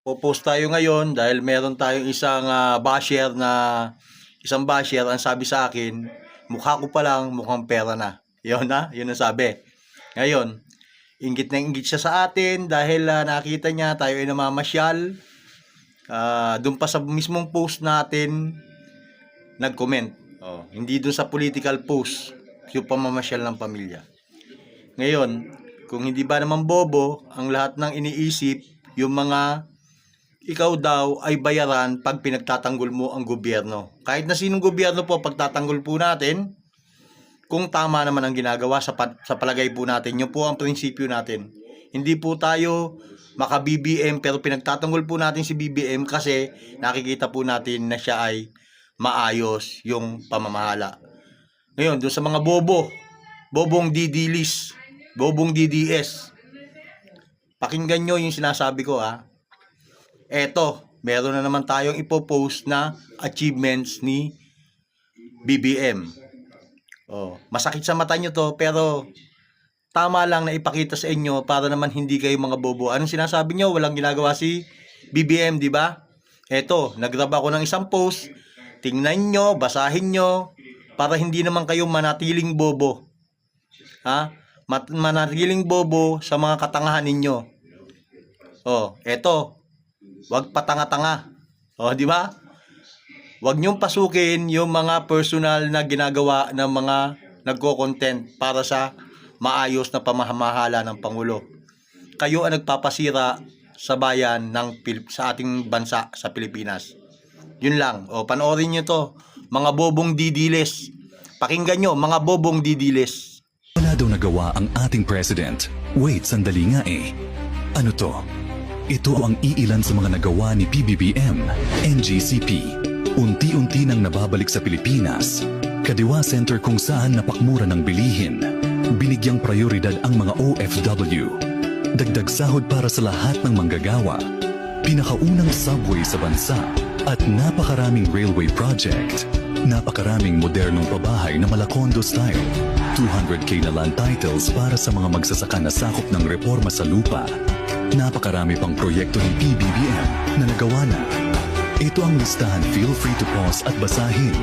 Popost tayo ngayon dahil meron tayong isang basher ang sabi sa akin, mukha ko pa lang mukhang pera na. Yun ang sabi. Ngayon, inggit na inggit siya sa atin dahil nakita niya tayo ay namamasyal. Doon pa sa mismong post natin nag-comment. Hindi doon sa political post, yung pamamasyal ng pamilya. Ngayon, kung hindi ba naman bobo ang lahat ng iniisip, yung mga ikaw daw ay bayaran pag pinagtatanggol mo ang gobyerno. Kahit na sinong gobyerno po, pagtatanggol po natin, kung tama naman ang ginagawa sa palagay po natin, yun po ang prinsipyo natin. Hindi po tayo maka-BBM pero pinagtatanggol po natin si BBM kasi nakikita po natin na siya ay maayos yung pamamahala. Ngayon, doon sa mga bobong DDList, bobong DDS, pakinggan nyo yung sinasabi ko Eto, meron na naman tayong ipopost na achievements ni BBM. Masakit sa mata nyo to, pero tama lang na ipakita sa inyo para naman hindi kayo mga bobo. Anong sinasabi nyo? Walang ginagawa si BBM, di ba? Eto, nag-grab ako ng isang post. Tingnan nyo, basahin nyo, para hindi naman kayo manatiling bobo. Manatiling bobo sa mga katangahan ninyo. Eto, wag patanga-tanga. Di ba? Wag nyong pasukin yung mga personal na ginagawa ng mga nagko-content para sa maayos na pamamahala ng Pangulo. Kayo ang nagpapasira sa bayan sa ating bansa sa Pilipinas. Yun lang. Panoorin nyo to. Mga bobong didiles. Pakinggan nyo, mga bobong didiles. Wala daw nagawa ang ating president. Wait, sandali nga Ano to? Ito ang iilan sa mga nagawa ni PBBM, NGCP. Unti-unti nang nababalik sa Pilipinas. Kadiwa Center kung saan napakmura ng bilihin. Binigyang prioridad ang mga OFW. Dagdag sahod para sa lahat ng manggagawa. Pinakaunang subway sa bansa. At napakaraming railway project. Napakaraming modernong pabahay na Malacondo style. 200k na land titles para sa mga magsasaka na sakop ng reforma sa lupa. Napakarami pang proyekto ng PBBM na nagawa na. Ito ang listahan, feel free to pause at basahin.